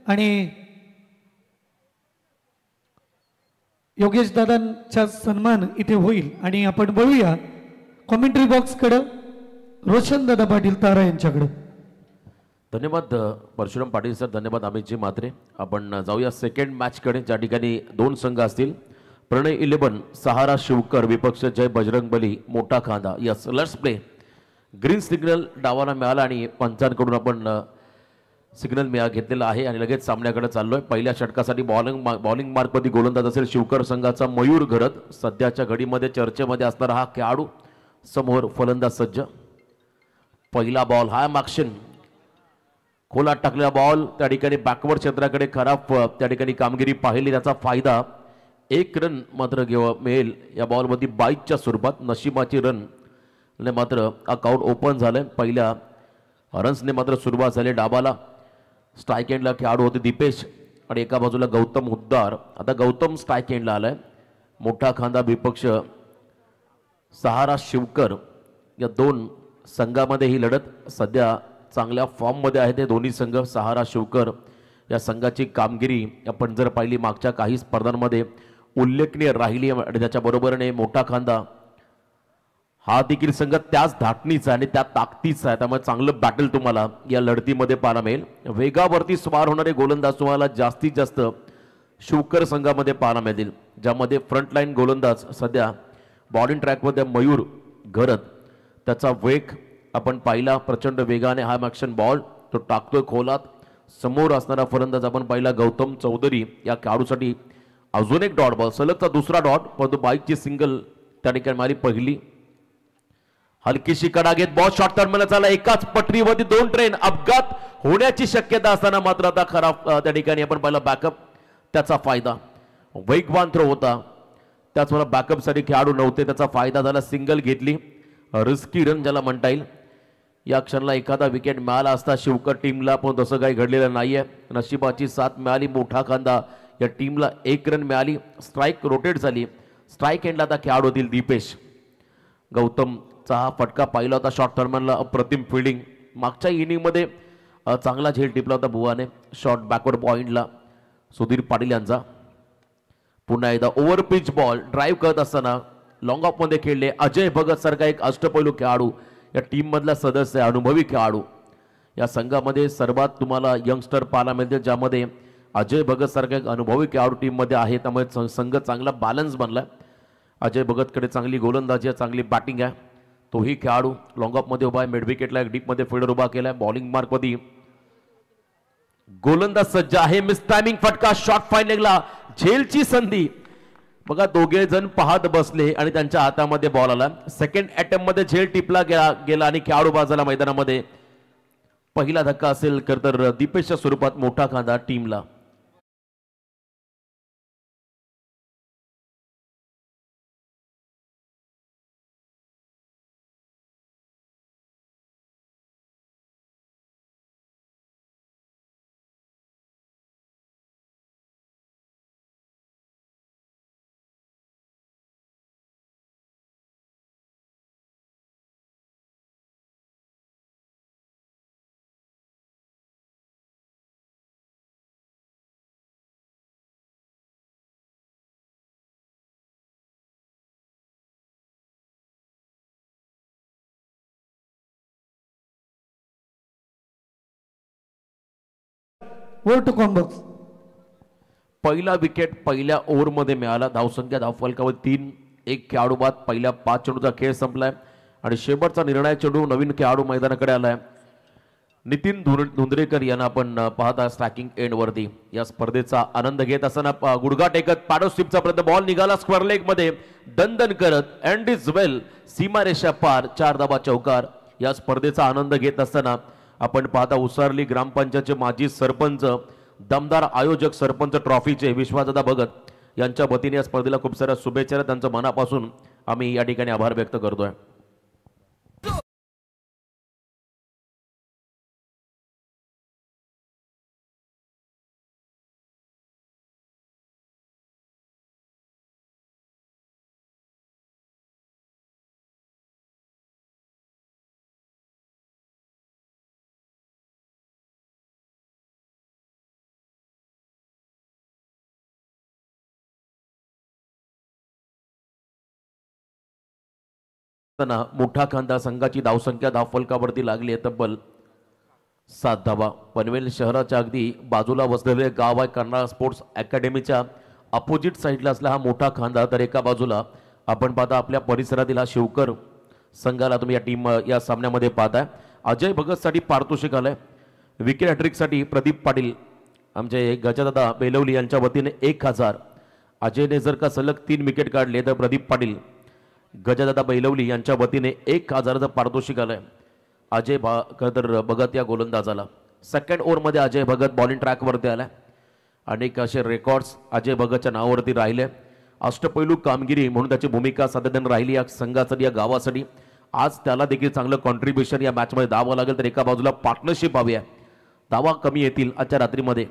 आणि योगेश दादांचा सन्मान इथे होईल आणि आपण वळूया कॉमेंट्री बॉक्सकडे रोशन दादा पाटील तारा यांच्याकडे. धन्यवाद परशुराम पाटील सर, धन्यवाद अमितजी म्हात्रे. आपण जाऊया सेकंड मॅचकडे, ज्या ठिकाणी दोन संघ असतील. प्रणय 11 सहारा शिवकर विपक्ष जय बजरंगबली मोठा खांदा. Yes, let's play. Green signal डावाला मिळाला आणि पंचांकडून आपण सिग्नल घेतलेला आहे आणि लगेच सामन्याकडे चाललोय. पहिल्या षटकासाठी बॉलिंग मार्कमध्ये गोलंदाज असेल शिवकर संघाचा मयूर घरत. सध्याच्या घडीमध्ये चर्चेमध्ये असणारा हा खेळाडू. समोर फलंदाज सज्ज. पहिला बॉल हा मार्क्शन, खोलात टाकलेला बॉल, त्या ठिकाणी बॅकवर्ड क्षेत्राकडे खराब त्या ठिकाणी कामगिरी पाहिली, त्याचा फायदा. 1 रन मात्र मिळेल या बॉलमध्ये 22च्या स्वरूपात. नशिबाची रन मात्र अकाउंट ओपन झालंय. पहिल्या रन्सने मात्र सुरुवात झाली डाबाला. स्ट्राईक एंडला खेळाडू होते दीपेश आणि एका बाजूला गौतम हुद्दार. आता गौतम स्ट्राईक एंडला आलाय. मोठा खांदा विपक्ष सहारा शिवकर, या दोन संघामध्ये ही लढत सध्या चांगल्या फॉर्ममध्ये आहे ते दोन्ही संघ. सहारा शिवकर या संघाची कामगिरी आपण जर पाहिली मागच्या काही स्पर्धांमध्ये उल्लेखनीय राहिली आणि त्याच्याबरोबरने मोठा खांदा हा देखील संघ त्याच धाटणीचा आणि त्या ताकदीचा आहे. त्यामुळे चांगलं बॅटल तुम्हाला या लढतीमध्ये पाहायला मिळेल. वेगावरती स्वार होणारे गोलंदाज तुम्हाला जास्तीत जास्त शिवकर संघामध्ये पाहायला मिळतील, ज्यामध्ये फ्रंटलाईन गोलंदाज सध्या बॉलिंग ट्रॅकमध्ये मयूर घरत. त्याचा वेग आपण पाहिला, प्रचंड वेगाने हा ॲक्शन बॉल तो टाकतोय खोलात. समोर असणारा फलंदाज आपण पाहिला गौतम चौधरी. या खेळाडूसाठी अजून एक डॉट बॉल, सलगचा दुसरा डॉट, परंतु बाईकची सिंगल त्या ठिकाणी मारी पहिली. हलकीशी कडा घेत बॉल शॉर्ट टर्मिनल झाला. एकाच पटरीवरती 2 ट्रेन, अपघात होण्याची शक्यता असताना मात्र आता खराब त्या ठिकाणी आपण पाहिला बॅकअप, त्याचा फायदा. वेगवान थ्रो होता, त्याचबरोबर बॅकअपसाठी खेळाडू नव्हते, त्याचा फायदा झाला. सिंगल घेतली, रिस्की रन ज्याला म्हणता येईल. या क्षणाला एखादा विकेट मिळाला असता शिवकर टीमला, पण तसं काही घडलेलं नाहीये. नशिबाची साथ मिळाली मोठा खांदा या टीमला. 1 रन मिळाली, स्ट्राईक रोटेट झाली. स्ट्राईक एंडला आता खेळाडू होतील दीपेश. गौतमचा हा फटका पाहिला होता शॉर्ट टर्मनला, अप्रतिम फिल्डिंग. मागच्या इनिंगमध्ये चांगला झेल टिपला होता बुवाने शॉर्ट बॅकवर्ड पॉइंटला सुधीर पाटील यांचा. पुन्हा एकदा ओव्हर पिच बॉल ड्राईव्ह करत असताना लॉंग ऑफमध्ये खेळले अजय भगत सारखा एक अष्टपैलू खेळाडू या टीम मधला सदस्य, अनुभवी खेळाडू. या संघामध्ये सर्वात तुम्हाला यंगस्टर पाहायला मिळते, ज्यामध्ये अजय भगत सारखा एक अनुभवी खेळाडू टीम मध्ये आहे. त्यामुळे संघ चांगला बॅलन्स बनलाय. अजय भगतकडे चांगली गोलंदाजी आहे, चांगली बॅटिंग आहे. तोही खेळाडू लॉंग ऑफमध्ये उभा आहे. मिड विकेटला एक डीपमध्ये फिल्डर उभा केलाय. बॉलिंग मार्कमध्ये गोलंदाज सज्ज आहे. मिस टायमिंग फटका, शॉर्ट फाईनलला झेलची संधी. बघा दोघे जण पाहत बसले आणि त्यांच्या हातामध्ये बॉल आला. सेकंड अटेम्प्ट मध्ये झेल टिपला गेला आणि खेळाडू बाजूला मैदानामध्ये. पहिला धक्का असेल तर दीपेशच्या स्वरूपात मोठा खांदा टीमला. वर टू कॉम्बॉक्स. पहिला विकेट पहिल्या ओव्हरमध्ये मिळाला. धावसंख्या धावफलकावर 3. एक खेळाडू बाद. पहिल्या 5 चेंडूचा खेळ संपलाय आणि शेवटचा निर्णय चेंडू नवीन खेळाडू मैदानाकडे आलाय. नितीन धुंद्रेकर यांना आपण पाहता स्ट्रायकिंग एंड वरती. या स्पर्धेचा आनंद घेत असताना गुडघा टेकत पॅडो स्लिपचा प्रयत्न, बॉल निघाला स्क्वेअर लेग मध्ये दणदण करत. अँड इज वेल, सीमारेषा पार, 4 धाबा चौकार. या स्पर्धेचा आनंद घेत असताना आपण पाहता उसारली ग्रामपंचायतचे माजी सरपंच, दमदार आयोजक सरपंच ट्रॉफीचे विश्वासदादा भगत यांच्या वतीने या स्पर्धेला खूप साऱ्या शुभेच्छा. त्यांच्या मनापासून आम्ही या ठिकाणी आभार व्यक्त करतोय. असताना मोठा खांदा संघाची धावसंख्या धावफलकावरती लागली आहे तब्बल 7 धावा. पनवेल शहराच्या अगदी बाजूला वसलेले गाव आहे. कर्नाळा स्पोर्ट्स अकॅडमीच्या अपोजिट साईडला असला हा मोठा खांदा. तर एका बाजूला आपण पाहता आपल्या परिसरातील हा शिवकर संघाला तुम्ही या सामन्यामध्ये पाहताय. अजय भगतसाठी पारितोषिक आलंय. विकेट हॅट्रिकसाठी प्रदीप पाटील आमचे गजादादा बेलवली यांच्या वतीने 1000. अजयने जर का सलग 3 विकेट काढले तर प्रदीप पाटील गजादादा बैलवली यांच्या वतीने 1000चं पारितोषिक आलंय अजय भगत या गोलंदाजाला. सेकंड ओव्हरमध्ये अजय भगत बॉलिंग ट्रॅकवरती आलाय. अनेक असे रेकॉर्ड्स अजय भगतच्या नावावरती राहिले. अष्टपैलू कामगिरी म्हणून त्याची भूमिका सातत्याने राहिली या संघासाठी या गावासाठी. आज त्याला देखील चांगलं कॉन्ट्रीब्युशन या मॅचमध्ये दावा लागेल. तर एका बाजूला पार्टनरशिप हवी आहे. दावा कमी येतील आजच्या रात्रीमध्ये.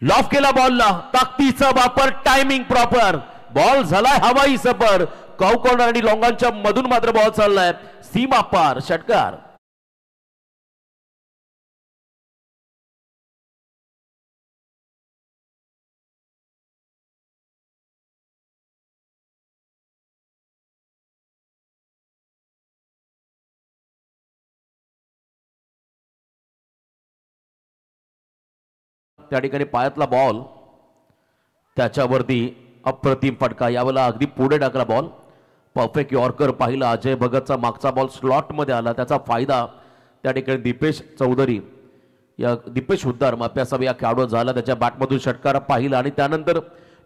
लॉफ केला बॉलला, ताकदीचा वापर, टायमिंग प्रॉपर, बॉल झालाय हवाई सफर. कॉ कॉर्नर आणि लॉंगांच्या मधून मात्र बॉल चाललाय सीमा पार, षटकार. त्या ठिकाणी पायातला बॉल त्याच्यावरती अप्रतिम फटका. यावेळेला अगदी पुढे टाकला बॉल. परफेक्ट यॉर्कर पाहिला. अजय भगतचा मागचा बॉल स्लॉटमध्ये आला. त्याचा फायदा त्या ठिकाणी दीपेश हुद्दार माप्यासाहेब या खेळाडू झाला. त्याच्या बॅटमधून षटकार पाहिला आणि त्यानंतर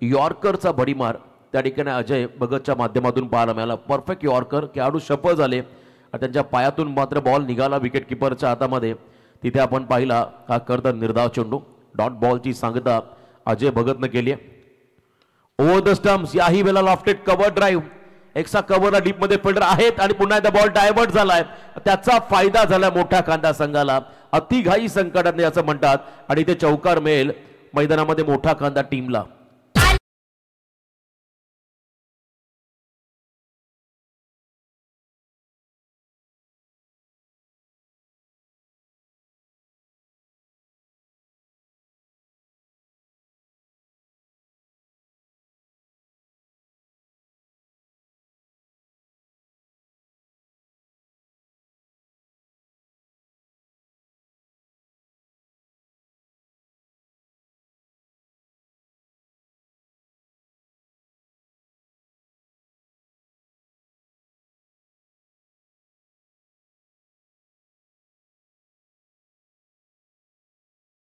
यॉर्करचा भडीमार त्या ठिकाणी अजय भगतच्या माध्यमातून पाहायला मिळाला. Perfect yorker. खेळाडू सफल झाले आणि त्यांच्या पायातून मात्र बॉल निघाला विकेट किपरच्या हातामध्ये. तिथे आपण पाहिला हा करता निर्धाव चेंडू. डॉट बॉलची सांगता अजय भगतनं केली आहे. Over the stumps. याही वेळेला लॉफ्टेड कव्हर ड्राईव्ह. एक्स्ट्रा कव्हरला डीप मध्ये फिल्डर आहेत आणि पुन्हा एकदा बॉल डायव्हर्ट झालाय. त्याचा फायदा झाला मोठ्या खांदा संघाला. अतिघाई संकटात असं म्हणतात आणि ते चौकार मिळेल मैदानामध्ये मोठा खांदा टीमला.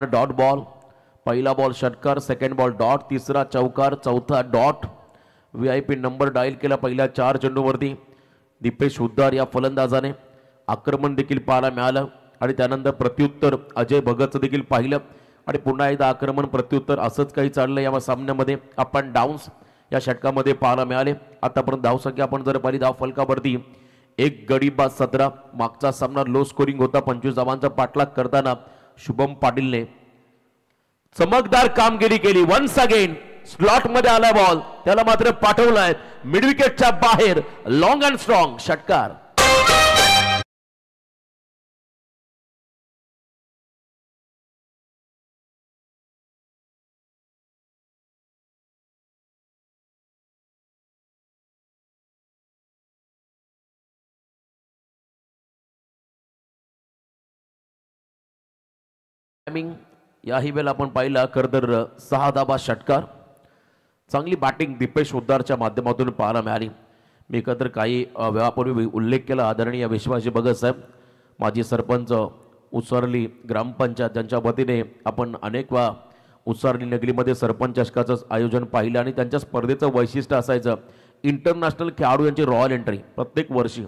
Dot ball. पहिला बॉल षटकार, सेकंड बॉल डॉट, तिसरा चौकार, चौथा डॉट. VIP नंबर डायल केला पहिल्या 4 चेंडूवरती. दीपेश हुद्दार या फलंदाजाने आक्रमण देखील पाहायला मिळालं आणि त्यानंतर प्रत्युत्तर अजय भगतचं देखील पाहिलं आणि पुन्हा एकदा आक्रमण प्रत्युत्तर असंच काही चाललं या सामन्यामध्ये. आपण डाऊन्स या षटकामध्ये पाहायला मिळाले. आतापर्यंत धावसंख्या आपण जर पाहिली धाव फलकावरती 1 गडी बाद 17. मागचा सामना लो स्कोरिंग होता. 25 धावांचा पाठलाग करताना शुभम पाटीलने चमकदार कामगिरी केली. वन्स अगेन स्लॉट मध्ये आला बॉल, त्याला मात्र पाठवलाय मिड विकेटच्या बाहेर. लॉंग अँड स्ट्रॉंग षटकार. याही वेळेला आपण पाहिला खरतर 6 धाबा षटकार. चांगली बॅटिंग दीपेश हुद्दारच्या माध्यमातून पाहायला मिळाली. मी खरतर काही वेळापूर्वी उल्लेख केला आदरणीय विश्वासजी भगत साहेब माजी सरपंच उसरली ग्रामपंचायत त्यांच्या वतीने आपण अनेक वेळा उसरली नगरीमध्ये सरपंच चषकाचं आयोजन पाहिलं आणि त्यांच्या स्पर्धेचं वैशिष्ट्य असायचं इंटरनॅशनल खेळाडू यांची रॉयल एंट्री प्रत्येक वर्षी.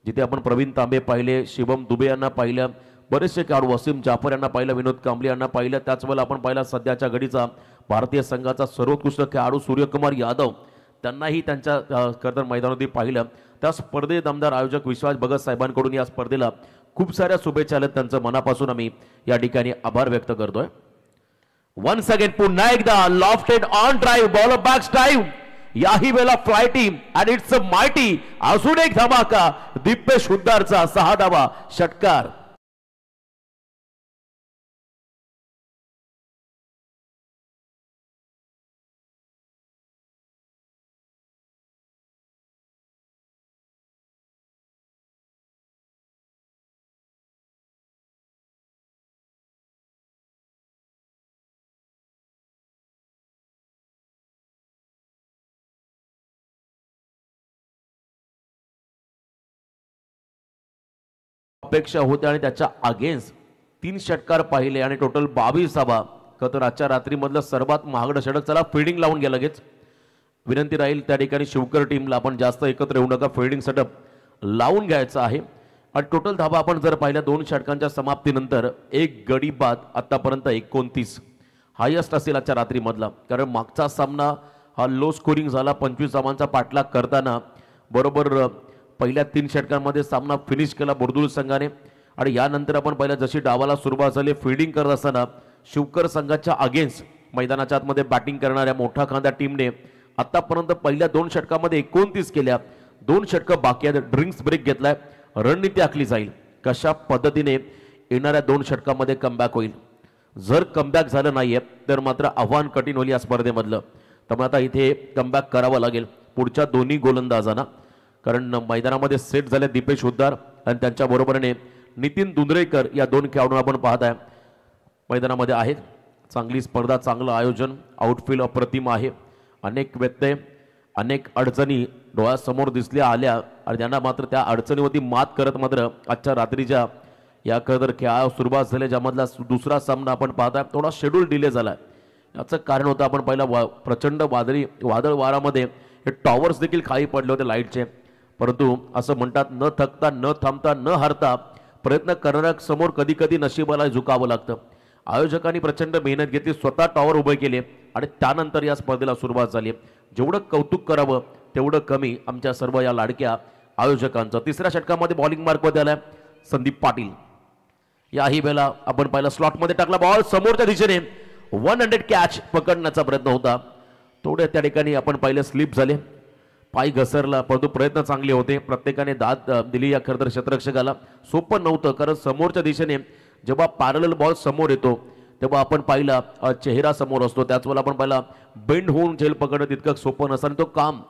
जिथे आपण प्रवीण तांबे पाहिले, शिवम दुबे यांना पाहिलं, बरेचसे खेळाडू वसीम जाफर यांना पाहिलं, विनोद कांबळे यांना पाहिलं. त्याच वेळेला आपण पाहिला सध्याच्या घडीचा भारतीय संघाचा सर्वोत्कृष्ट खेळाडू सूर्यकुमार यादव त्यांनाही त्यांच्या खरतर मैदानावरती पाहिलं. त्या स्पर्धेत आमदार आयोजक विश्वास भगत साहेबांकडून या स्पर्धेला खूप साऱ्या शुभेच्छा आल्या. त्यांचं मनापासून आम्ही या ठिकाणी आभार व्यक्त करतोय. वन्स अगेन पुन्हा एकदा lofted on drive, ball back drive. याही वेळेला fly team and it's a mighty. अजून एक धमाका दीपेश हुद्दारचा 6 धावा षटकार. अपेक्षा होत्या आणि त्याच्या अगेन्स्ट 3 षटकार पाहिले आणि टोटल 22 धावा. तर आजच्या रात्रीमधलं सर्वात महागडं षटक. चला फिल्डिंग लावून घ्या लगेच. विनंती राहील त्या ठिकाणी शिवकर टीमला आपण जास्त एकत्र येऊ नका, फिल्डिंग सेटअप लावून घ्यायचं आहे. आणि टोटल धावा आपण जर पाहिल्या 2 षटकांच्या समाप्तीनंतर एक गडी बाद आतापर्यंत 29 हायस्ट असेल आजच्या रात्रीमधला. कारण मागचा सामना हा लो स्कोरिंग झाला, 25 धावांचा पाठलाग करताना बरोबर पहिल्या 3 षटकांमध्ये सामना फिनिश केला बुर्दुल संघाने. आणि यानंतर आपण पहिल्या जशी डावाला सुरुवात झाली फिल्डिंग करत असताना शिवकर संघाच्या अगेन्स्ट मैदानाच्या आतमध्ये बॅटिंग करणाऱ्या मोठा खांदा टीमने आतापर्यंत पहिल्या 2 षटकामध्ये 29 केल्या. 2 षटकं बाकी आहेत. ड्रिंक्स ब्रेक घेतलाय. रणनीती आखली जाईल कशा पद्धतीने येणाऱ्या 2 षटकामध्ये कमबॅक होईल. जर कमबॅक झालं नाहीये तर मात्र आव्हान कठीण होईल या स्पर्धेमधलं. त्यामुळे आता इथे कमबॅक करावं लागेल पुढच्या दोन्ही गोलंदाजांना. कारण मैदानामध्ये सेट झाले दीपेश हुद्दार आणि त्यांच्या बरोबरीने नितीन दुंद्रेकर या 2 खेळाडूंना आपण पाहत आहे मैदानामध्ये आहेत. चांगली स्पर्धा, चांगलं आयोजन, आउटफील्ड अप्रतिम आहे. अनेक व्यत्यय, अनेक अडचणी डोळ्यासमोर दिसल्या आल्या आणि त्यांना मात्र त्या अडचणीवरती मात करत मात्र आजच्या रात्रीच्या या खरं खेळा सुरुवात झाली, ज्यामधला दुसरा सामना आपण पाहताय थोडा शेड्यूल डिले झाला. याचं कारण होतं आपण पहिला प्रचंड वादळ वारामध्ये हे टॉवर्स देखील खाली पडले होते लाईटचे. परंतु असं म्हणतात न थकता न थांबता न हारता प्रयत्न करणाऱ्या समोर कधी कधी नशिबाला झुकावं लागतं. आयोजकांनी प्रचंड मेहनत घेतली, स्वतः टॉवर उभे केले आणि त्यानंतर या स्पर्धेला सुरुवात झाली. जेवढं कौतुक करावं तेवढं कमी आमच्या सर्व या लाडक्या आयोजकांचं. तिसऱ्या षटकामध्ये बॉलिंग मार्कमध्ये आलाय संदीप पाटील. याही वेळेला आपण पहिला स्लॉटमध्ये टाकला बॉल, समोरच्या दिशेने 100 कॅच पकडण्याचा प्रयत्न होता. थोडे त्या ठिकाणी आपण पाहिलं स्लिप झाले, पाय घसरला, परंतु प्रयत्न चांगले होते. प्रत्येकाने दाद दिली या खरं तर क्षेत्ररक्षकाला. सोपं नव्हतं कारण समोरच्या दिशेने जेव्हा पॅरलल बॉल समोर येतो तेव्हा आपण पाहिला चेहरा समोर असतो, त्याच वेळेला आपण पाहिला बेंड होऊन झेल पकडणं तितकं सोपं नसतं आणि तो काम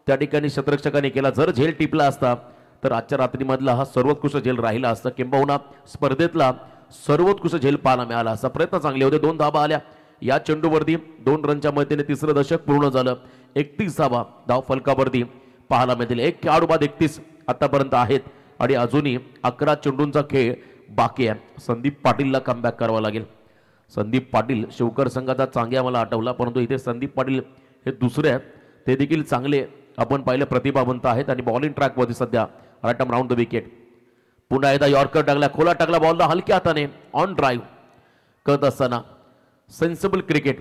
त्या ठिकाणी क्षेत्ररक्षकाने केला. जर झेल टिपला असता तर आजच्या रात्रीमधला हा सर्वोत्कृष्ट झेल राहिला असता, किंबहुना स्पर्धेतला सर्वोत्कृष्ट झेल पाहायला मिळाला असता. प्रयत्न चांगले होते. 2 धावा आल्या या चेंडूवरती. 2 रनच्या मदतीने तिसरं दशक पूर्ण झालं. 31 धावा धाव फलकावरती पाहायला मिळतील. 1 खेळाडू बाद 31 आतापर्यंत आहेत आणि अजूनही 11 चेंडूंचा खेळ बाकी आहे. संदीप पाटीलला कमबॅक करावा लागेल. संदीप पाटील शिवकर संघाचा चांगला मला आठवला, परंतु इथे संदीप पाटील हे दुसरे आहेत, ते देखील चांगले आपण पाहिले प्रतिभावंत आहेत. आणि बॉलिंग ट्रॅकवरती सध्या right arm round the wicket. पुन्हा एकदा यॉर्कर टाकला, खोला टाकला बॉलला हलक्या हाताने ऑन ड्राईव्ह करत असताना सेन्सिबल क्रिकेट.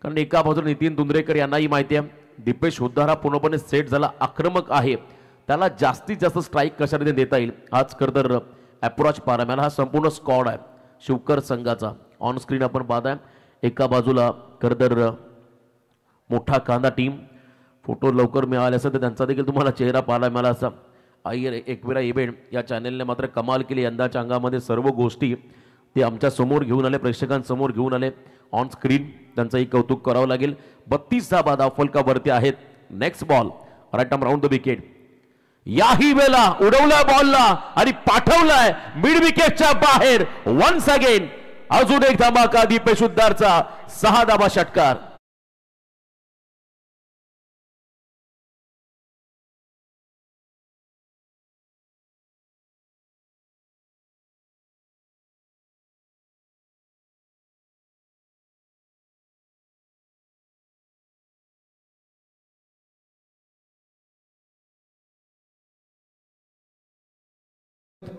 कारण एका बाजूला नितीन दुंद्रेकर यांनाही माहिती आहे दीपेश हुद्दार हा पूर्णपणे सेट झाला, आक्रमक आहे, त्याला जास्तीत जास्त स्ट्राईक कशा रीतीने देता येईल आज खरं तर अप्रोच पाहायला मिळाला. हा संपूर्ण स्क्वॉड आहे शिवकर संघाचा. ऑन स्क्रीन आपण पाहताय एका बाजूला खरं तर मोठा कांदा टीम. फोटो लवकर मिळाले असं तर त्यांचा देखील तुम्हाला चेहरा पाहायला मिळाला असा. एकविरा इव्हेंट या चॅनेलने मात्र कमाल केली यंदाच्या अंगामध्ये. सर्व गोष्टी ते आमच्या समोर घेऊन आले, प्रेक्षकांसमोर घेऊन आले ऑन स्क्रीन. त्यांचंही कौतुक करावं लागेल. 32 धावा धाव फलकावरती आहेत. Next ball right arm round the wicket. याही वेळेला उडवला बॉलला आणि पाठवलाय मिड विकेटच्या बाहेर. वन्स अगेन अजून एक धमाका दीपेश हुद्दारचा 6 धावा षटकार.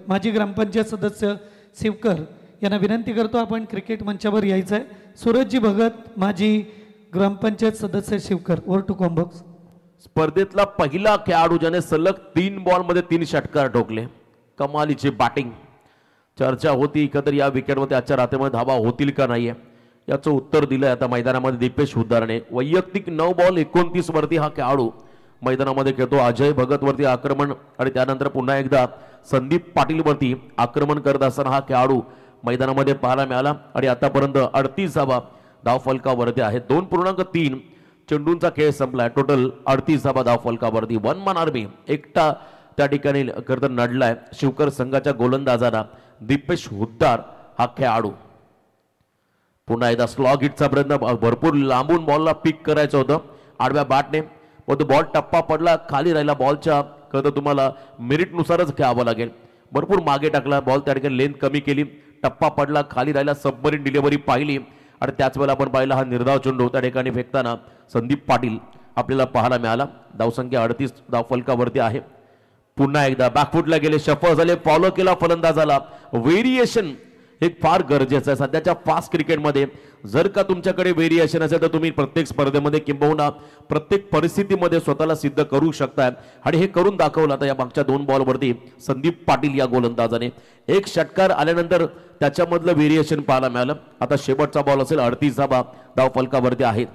माजी ग्रामपंचायत सदस्य शिवकर यांना विनंती करतो आपण क्रिकेट मंचावर यायचं आहे. सूरजजी भगत माजी ग्रामपंचायत सदस्य शिवकर ओव्हर टू कॉम्बॉक्स. स्पर्धेतला पहिला खेळाडू ज्याने सलग 3 बॉलमध्ये 3 षटकार ठोकले. कमालीची बॅटिंग. चर्चा होती एकत्र या विकेटमध्ये आजच्या रात्रीमध्ये धावा होतील का नाहीये, याचं उत्तर दिलंय आता मैदानामध्ये दीपेश हुद्दारने. वैयक्तिक 9 बॉल 29 वरती हा खेळाडू मैदानामध्ये खेळतो. अजय भगत वरती आक्रमण आणि त्यानंतर पुन्हा एकदा संदीप पाटील वरती आक्रमण करत असताना हा खेळाडू मैदानामध्ये पाहायला मिळाला. आणि आतापर्यंत 38 धावा धाव फलकावरती आहेत. 2.3 चेंडूंचा खेळ संपलाय. टोटल 38 धावा धाव फलकावरती. 1 man आर्मी एकटा त्या ठिकाणी करत नडलाय शिवकर संघाच्या गोलंदाजांना दीपेश हुद्दार हा खेळाडू. पुन्हा एकदा स्लॉग हिटचा प्रयत्न. भरपूर लांबून बॉलला पिक करायचं होतं आडव्या बॅटने, पण तो बॉल टप्पा पडला, खाली राहिला. बॉलच्या खरं तर तुम्हाला मेरिटनुसारच खेळावं लागेल. भरपूर मागे टाकला बॉल, त्या ठिकाणी लेंथ कमी केली, टप्पा पडला, खाली राहिला, सबमरीन डिलिव्हरी पाहिली आणि त्याच वेळेला आपण पाहिला हा निर्धाव चेंडू त्या ठिकाणी फेकताना संदीप पाटील आपल्याला पाहायला मिळाला. धावसंख्या 38 धाव फलकावरती आहे. पुन्हा एकदा बॅकफुटला गेले, शफल झाले, फॉलो केला फलंदाजाला. व्हेरिएशन हे फार गरजेचं आहे सध्याच्या फास्ट क्रिकेटमध्ये. जर का तुमच्याकडे व्हेरिएशन असेल तर तुम्ही प्रत्येक स्पर्धेमध्ये किंबहुना प्रत्येक परिस्थितीमध्ये स्वतःला सिद्ध करू शकताय आणि हे करून दाखवलं. आता या मागच्या 2 बॉलवरती संदीप पाटील या गोलंदाजाने एक षटकार आल्यानंतर त्याच्यामधलं व्हेरिएशन पाहायला मिळालं. आता शेवटचा बॉल असेल, 38 धाव फलकावरती आहेत.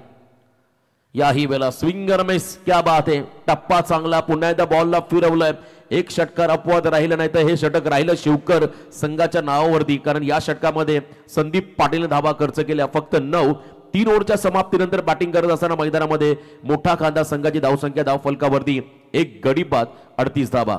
याही वेळेला स्विंग रमेश, क्या बात आहे, टप्पा चांगला, पुन्हा एकदा बॉलला फिरवलंय. एक षटकार अपवाद राहिलं नाही तर हे षटक राहिलं शिवकर संघाच्या नावावरती, कारण या षटकामध्ये संदीप पाटीलने धावा खर्च केल्या फक्त 9. 3 ओव्हरच्या समाप्तीनंतर बॅटिंग करत असताना मैदानामध्ये मोठा खांदा संघाची धावसंख्या धाव फलकावरती एक गडी बाद 38 धावा.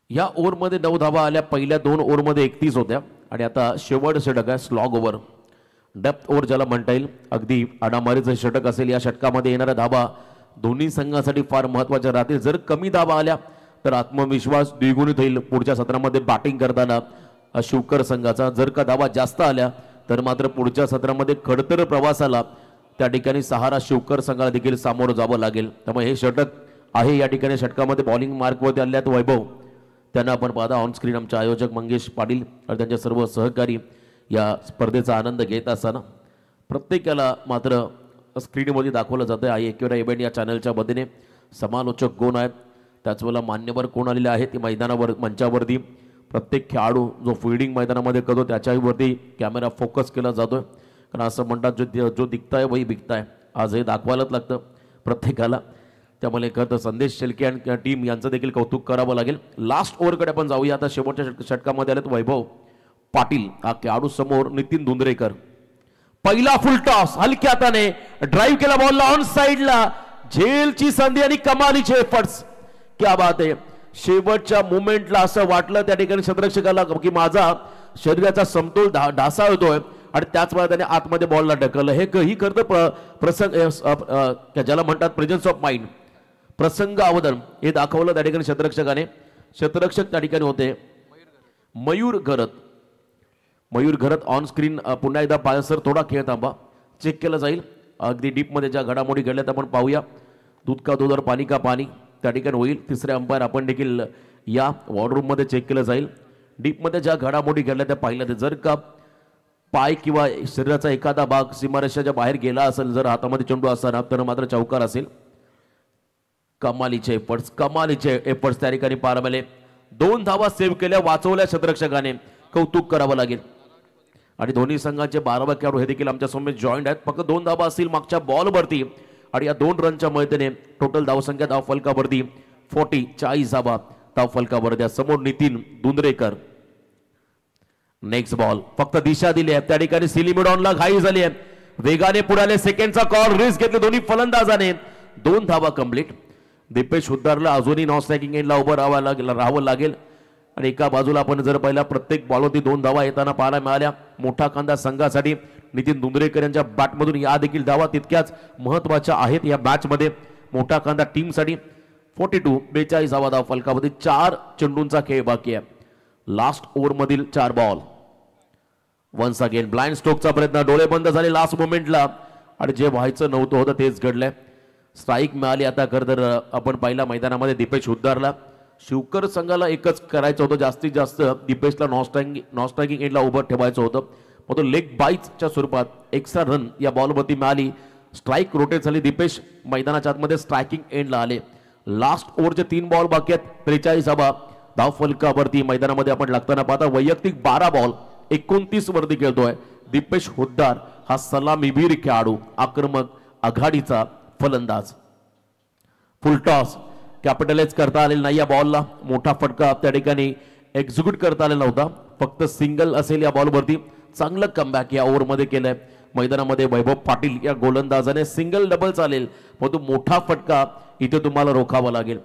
या ओव्हरमध्ये 9 धावा आल्या. पहिल्या 2 ओव्हरमध्ये 31 होत्या आणि आता शेवट षटक आहे स्लॉग ओव्हर, डेप्थ ओव्हर ज्याला म्हणता येईल. अगदी आडामारीचं षटक असेल. या षटकामध्ये येणाऱ्या धावा दोन्ही संघासाठी फार महत्त्वाच्या राहतील. जर कमी धावा आल्या तर आत्मविश्वास द्विगुणित होईल पुढच्या सत्रामध्ये बॅटिंग करताना शिवकर संघाचा. जर का धावा जास्त आल्या तर मात्र पुढच्या सत्रामध्ये खडतर प्रवासाला त्या ठिकाणी सहारा शिवकर संघाला देखील सामोरं जावं लागेल. त्यामुळे हे षटक आहे. या ठिकाणी षटकामध्ये बॉलिंग मार्कवरती आल्यात वैभव, त्यांना आपण पाहता ऑन स्क्रीन आमचे आयोजक मंगेश पाटील आणि त्यांचे सर्व सहकारी या स्पर्धेचा आनंद घेत असताना प्रत्येकाला मात्र स्क्रीनमध्ये दाखवलं जातं. आई एकेरा इव्हेंट या चॅनलच्या वतीने समालोचक कोण आहेत, त्याचवेळेला मान्यवर कोण आलेले आहेत ते मैदानावर मंचावरती प्रत्येक खेळाडू जो फिल्डिंग मैदानामध्ये करतो त्याच्यावरती कॅमेरा फोकस केला जातोय. कारण असं म्हणतात जो दिखताय वही बिकताय. आज हे दाखवायलाच लागतं प्रत्येकाला. त्यामुळे खरं संदेश शेलके आणि टीम यांचं देखील कौतुक करावं लागेल. लास्ट ओव्हरकडे आपण जाऊया. आता शेवटच्या षटकामध्ये आलेत वैभव पाटील हा खेळाडू समोर. नितीन धुंद्रेकर पहिला फुल टॉस हलक्या हाताने ड्राईव्ह केला बॉलला ऑन साइडला, झेलची संधी आणि कमालीचे एफर्ट्स. क्या बात आहे. शेवटच्या मोमेंटला असं वाटलं त्या ठिकाणी क्षेत्ररक्षकाला की माझा शरीराचा समतोल ढासाळतोय आणि त्याच वेळा त्याने आतमध्ये बॉलला ढकललं. हे करतं प्रसंग ज्याला म्हणतात प्रेझेन्स ऑफ माइंड, प्रसंग अवधान हे दाखवलं त्या ठिकाणी क्षेत्ररक्षकाने. क्षेत्ररक्षक त्या ठिकाणी होते मयूर घरत. मयूर घरत ऑन स्क्रीन पुन्हा एकदा पायसर थोडा खेळ थांबा, चेक केलं जाईल. अगदी डीपमध्ये ज्या घडामोडी घडल्यात आपण पाहूया. दूध का दूध और पाणी का पाणी त्या ठिकाणी होईल. तिसरे अंपायर आपण देखील या वॉर्डरूममध्ये चेक केलं जाईल. डीपमध्ये ज्या घडामोडी घडल्या त्या पाहिल्या. जर का पाय किंवा शरीराचा एखादा भाग सीमारेषाच्या बाहेर गेला असेल, जर हातामध्ये चेंडू असताना, तर मात्र चौकार असेल. कमालीचे एफर्ट्स त्या ठिकाणी पाहायला मिळाले. 2 धावा सेव्ह केल्या, वाचवल्या क्षेत्ररक्षकाने, कौतुक करावं लागेल. आणि दोन्ही संघाचे 12 खेळाडू हे देखील आमच्या समोर जॉईंट आहेत. फक्त 2 धावा असतील मागच्या बॉलवरती आणि या 2 रनच्या मदतीने टोटल धावसंख्या धाव फलकावरती 40 धावा धाव फलकावरती. समोर नितीन धुंद्रेकर. नेक्स्ट बॉल फक्त दिशा दिली आहे त्या ठिकाणी. सिलिमिडॉनला घाई झाली आहे, वेगाने पुढाले. सेकंडचा कॉल, रिस्क घेतले दोन्ही फलंदाजाने. 2 धावा कंप्लीट. दीपेश हुद्दारला अजूनही नॉन स्ट्रायकिंग एंडला उभं राहावं लागेल. आणि एका बाजूला आपण जर पाहिला प्रत्येक बॉलवरती 2 धावा येताना पाहायला मिळाल्या. मोठा खांदा संघासाठी नितीन धुंद्रेकर यांच्या बॅटमधून या देखील धावा तितक्याच महत्वाच्या आहेत या मॅचमध्ये. मोठा खांदा टीमसाठी 42 धावा धाव फलकावरती. 4 चेंडूंचा खेळ बाकी आहे. लास्ट ओव्हरमधील 4 बॉल. वन्स अगेन ब्लाइंड स्ट्रोकचा प्रयत्न, डोळे बंद झाले लास्ट मोमेंटला आणि जे व्हायचं नव्हतं होतं तेच घडलंय. स्ट्राईक मिळाली आता. खरं तर आपण पाहिला मैदानामध्ये दीपेश हुद्दारला. शिवकर संघाला एकच करायचं होतं, जास्तीत जास्त दीपेशला नॉन स्ट्रायकिंग एंडला उभं ठेवायचं होतं. मग तो लेग बाईटच्या स्वरूपात एक्स्ट्रा रन या बॉलवरती मिळाली. स्ट्राईक रोटेट झाली. दीपेश मैदानाच्या आतमध्ये स्ट्रायकिंग एंडला आले. लास्ट ओव्हरचे 3 बॉल बाकी आहेत. 43 धावा धाव फलकावरती मैदानामध्ये आपण लागताना पाहता. वैयक्तिक 12 बॉल 29 वरती खेळतोय दीपेश हुद्दार हा सलामीवीर खेळाडू, आक्रमक आघाडीचा फलंदाज. फुल टॉस कॅपिटलाइज करता आलेला नाही या बॉलला. मोठा फटका त्या ठिकाणी एक्झिक्यूट करता आलेला होता. फक्त सिंगल असेल या बॉलवरती. चांगलं कमबॅक या ओव्हरमध्ये केलंय. मैदानामध्ये वैभव पाटील या गोलंदाजाने सिंगल डबल चालेल पण तो मोठा फटका इथे तुम्हाला रोखावा लागेल.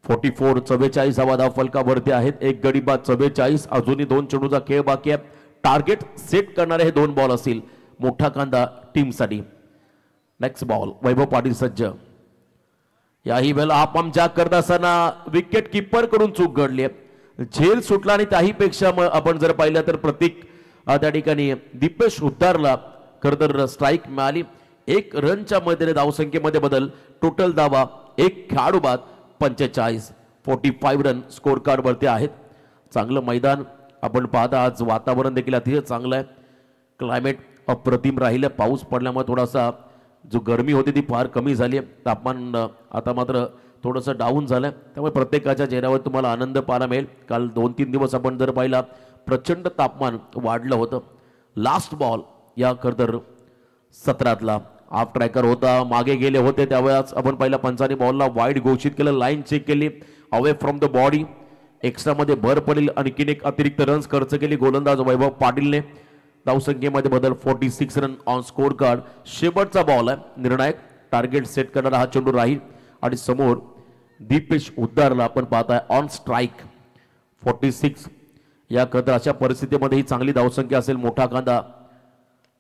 44-44 धाव फलकावरती आहेत. एक गडी बाद 44. अजूनही 2 चेंडूचा खेळ बाकी आहे. टार्गेट सेट करणारे हे 2 बॉल असतील मोठा कांदा टीमसाठी. नेक्स्ट बॉल वैभव पाटील सज्ज. याही वेळेला हा पंप जॅक करत असताना विकेट किपर कडून चूक घडली आहे. झेल सुटला आणि त्याहीपेक्षा आपण जर पाहिलं तर प्रतीक त्या ठिकाणी दीपेश उद्दारला खरं तर स्ट्राईक मिळाली. 1 रनच्या मध्ये धावसंख्येमध्ये बदल. टोटल धावा 1 खेळाडू बाद 45. 45 रन स्कोर कार्ड वरती आहेत. चांगलं मैदान आपण पाहता. आज वातावरण देखील अतिशय चांगलं आहे. क्लायमेट अप्रतिम राहिलं. पाऊस पडल्यामुळे थोडासा जो गरमी होती ती फार कमी झाली आहे. तापमान आता मात्र थोडंसं डाऊन झालं. त्यामुळे प्रत्येकाच्या चेहऱ्यावर तुम्हाला आनंद पाहायला मिळेल. काल 2-3 दिवस आपण जर पाहिला प्रचंड तापमान वाढलं होतं. लास्ट बॉल या खरं तर सत्रातला हाफ ट्रॅकर होता. मागे गेले होते त्यावेळेस आपण पहिला पंचाने बॉलला वाईड घोषित केलं. लाईन चेक केली. Away from the body. Extra मध्ये भर पडेल. आणखीन एक अतिरिक्त रन्स खर्च केली गोलंदाज वैभव पाटीलने. धावसंख्येमध्ये बदल. 46 रन ऑन स्कोर कार्ड. शेवटचा बॉल आहे निर्णायक. टार्गेट सेट करणारा हा चेंडू राहील आणि समोर दीपेश उद्दारला आपण पाहताय ऑन स्ट्राईक. 46 या खतर अशा परिस्थितीमध्ये ही चांगली धावसंख्या असेल मोठा कांदा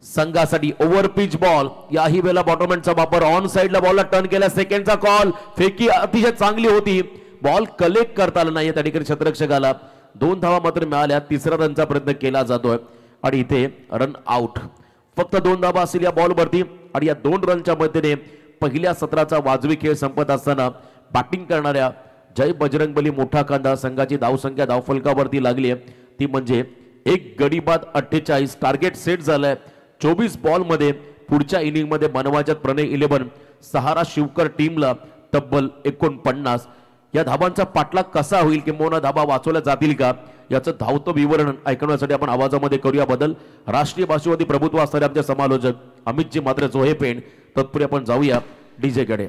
संघासाठी. Over pitch ball. याही वेळेला बॉटमहँडचा वापर. ऑन साइडला बॉलला टर्न केला. सेकंडचा कॉल. फेकी अतिशय चांगली होती. बॉल कलेक्ट करता आला नाही त्या ठिकाणी क्षेत्ररक्षकाला. 2 धावा मात्र मिळाल्या. 3रा रनचा प्रयत्न केला जातोय आणि इथे रन आउट. फक्त 2 धावा असतील या बॉलवरती आणि या 2 रनच्या मदतीने पहिल्या सत्राचा वाजवी खेळ संपत असताना बॅटिंग करणाऱ्या जय बजरंगबली मोठा कांदा संघाची धावसंख्या धावफलकावरती लागली आहे. ती म्हणजे 1 गडी बाद 48. टार्गेट सेट झालंय 24 बॉल मध्ये. पुढच्या इनिंग मध्ये बनवायच्यात प्रणय 11 सहारा शिवकर टीमला तब्बल 49. या धाबांचा पाठलाग कसा होईल किंवा धाबा वाचवल्या जातील का याचं धावतं विवरण ऐकण्यासाठी आपण आवाजामध्ये करूया बदल. राष्ट्रीय भाषेवरती प्रभुत्व असणारे आमचे समालोचक अमितजी मात्र जोहे पेंड. तत्पूर्वी आपण जाऊया डीजे कडे.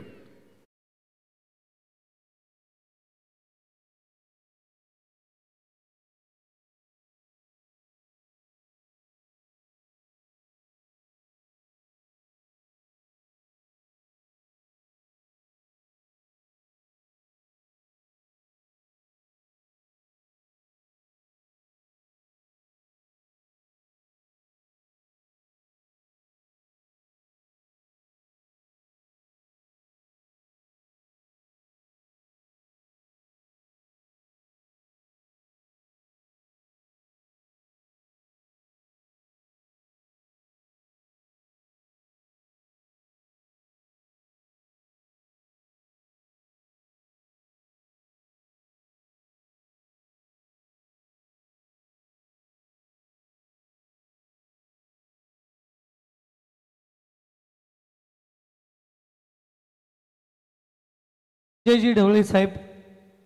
संजयजी ढवळे साहेब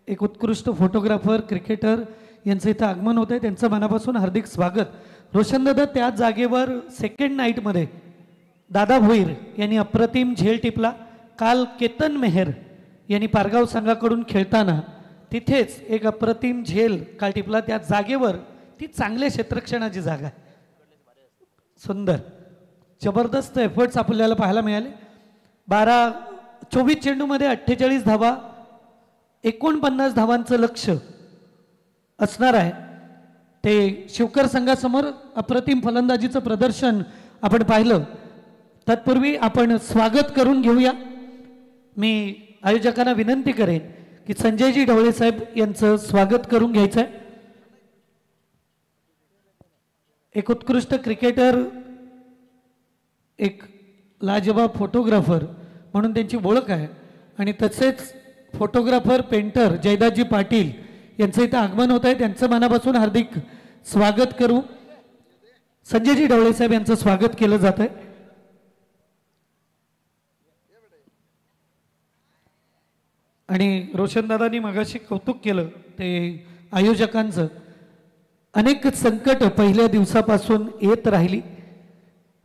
एक उत्कृष्ट फोटोग्राफर क्रिकेटर यांचं इथं आगमन होतं आहे. त्यांचं मनापासून हार्दिक स्वागत. रोशनदादा त्या जागेवर सेकंड नाईटमध्ये दादा भोईर यांनी अप्रतिम झेल टिपला. काल केतन मेहर यांनी पारगाव संघाकडून खेळताना तिथेच एक अप्रतिम झेल काल टिपला. त्या जागेवर ती चांगल्या क्षेत्ररक्षणाची जागा आहे. सुंदर जबरदस्त एफर्ट्स आपल्याला पाहायला मिळाले. 24 चेंडूमध्ये 48 धावा. 49 धावांचं लक्ष असणार आहे. ते शिवकर संघासमोर अप्रतिम फलंदाजीचं प्रदर्शन आपण पाहिलं. तत्पूर्वी आपण स्वागत करून घेऊया. मी आयोजकांना विनंती करेन की संजयजी ढवळे साहेब यांचं स्वागत करून घ्यायचं आहे. एक उत्कृष्ट क्रिकेटर, एक लाजवाब फोटोग्राफर म्हणून त्यांची ओळख आहे आणि तसेच फोटोग्राफर पेंटर जयदासजी पाटील यांचं इथं आगमन होत आहे. त्यांचं मनापासून हार्दिक स्वागत करू. संजयजी ढवळे साहेब यांचं स्वागत केलं जात आहे. आणि रोशनदादांनी मगाशी कौतुक केलं ते आयोजकांचं. अनेक संकट पहिल्या दिवसापासून येत राहिली.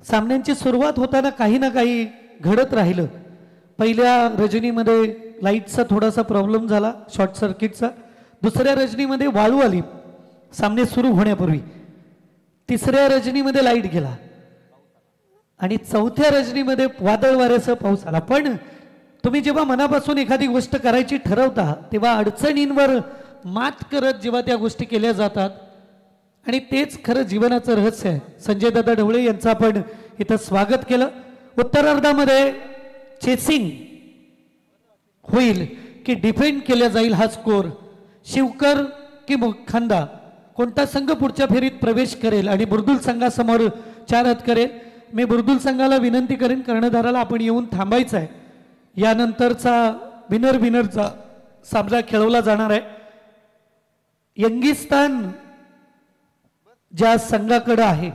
सामन्यांची सुरुवात होताना काही ना काही घडत राहिलं. पहिल्या रजनीमध्ये लाईटचा थोडासा प्रॉब्लेम झाला, शॉर्ट सर्किटचा. दुसऱ्या रजनीमध्ये वाळू आली सामने सुरू होण्यापूर्वी. तिसऱ्या रजनीमध्ये लाईट गेला आणि चौथ्या रजनीमध्ये वादळ वाऱ्यासह पाऊस आला. पण तुम्ही जेव्हा मनापासून एखादी गोष्ट करायची ठरवता तेव्हा अडचणींवर मात करत जेव्हा त्या गोष्टी केल्या जातात आणि तेच खरं जीवनाचं रहस्य आहे. संजय दादा ढवळे यांचं आपण इथं स्वागत केलं. उत्तरार्धामध्ये चेसिंग होईल की डिफेंड केला जाईल हा स्कोर. शिवकर की खांदा कोणता संघ पुढच्या फेरीत प्रवेश करेल आणि बुर्दुल संघासमोर 4 हात करेल. मी बुर्दुल संघाला विनंती करेन कर्णधाराला आपण येऊन थांबायचं आहे. यानंतरचा विनरचा सामना खेळवला जाणार आहे. यंगिस्तान ज्या संघाकडे आहे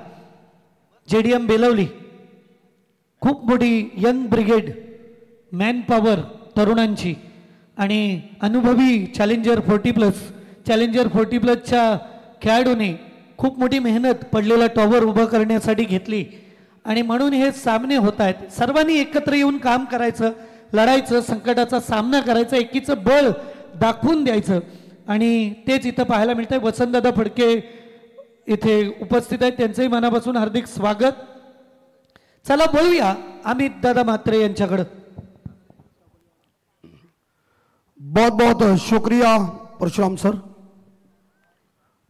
JDM बेलवली खूप मोठी यंग ब्रिगेड मॅन पॉवर तरुणांची आणि अनुभवी चॅलेंजर 40+च्या खेळाडूने खूप मोठी मेहनत पडलेला टॉवर उभं करण्यासाठी घेतली आणि म्हणून हे सामने होत आहेत. सर्वांनी एकत्र येऊन काम करायचं, लढायचं, संकटाचा सामना करायचा, एकीचं बळ दाखवून द्यायचं आणि तेच इथं पाहायला मिळतंय. वसंतदादा फडके इथे उपस्थित आहेत, त्यांचंही मनापासून हार्दिक स्वागत. चला बोलूया अमित दादा म्हात्रे यांच्याकडं. बहुत बहुत शुक्रिया परशुराम सर,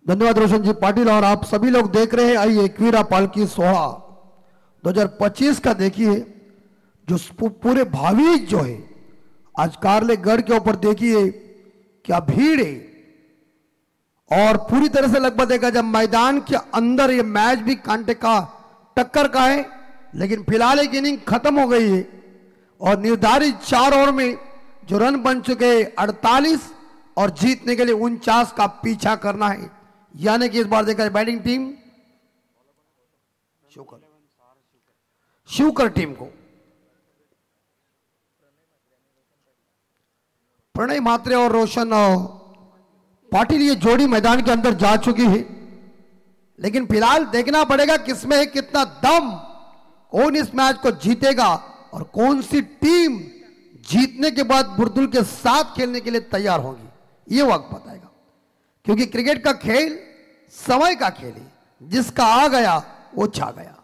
धन्यवाद रोशन जी पाटिल. और आप सभी लोग देख रहे हैं आइए एकवीरा पालकी सोहरा 2025 का देखिए, जो पूरे भाविक जो है आज कार्ले गढ़ के ऊपर देखिए क्या भीड़ है. और पूरी तरह से लगभग देखा जब मैदान के अंदर ये मैच भी कांटे का टक्कर का है, लेकिन फिलहाल एक इनिंग खत्म हो गई है और निर्धारित 4 ओवर में जो रन बन चुके 48 और जीतने के लिए 49 का पीछा करना है. यानी कि इस बार देखा बैटिंग टीम शिवकर टीम को प्रणय म्हात्रे और रोशन पाटिल ये जोड़ी मैदान के अंदर जा चुकी है, लेकिन फिलहाल देखना पड़ेगा किसमें है कितना दम, कौन इस मैच को जीतेगा और कौन सी टीम जीतने के बाद बुर्दुल के साथ खेलने के लिए तैयार होगी. ये वक्त बताएगा, क्योंकि क्रिकेट का खेल समय का खेल है, जिसका आ गया वो छा गया.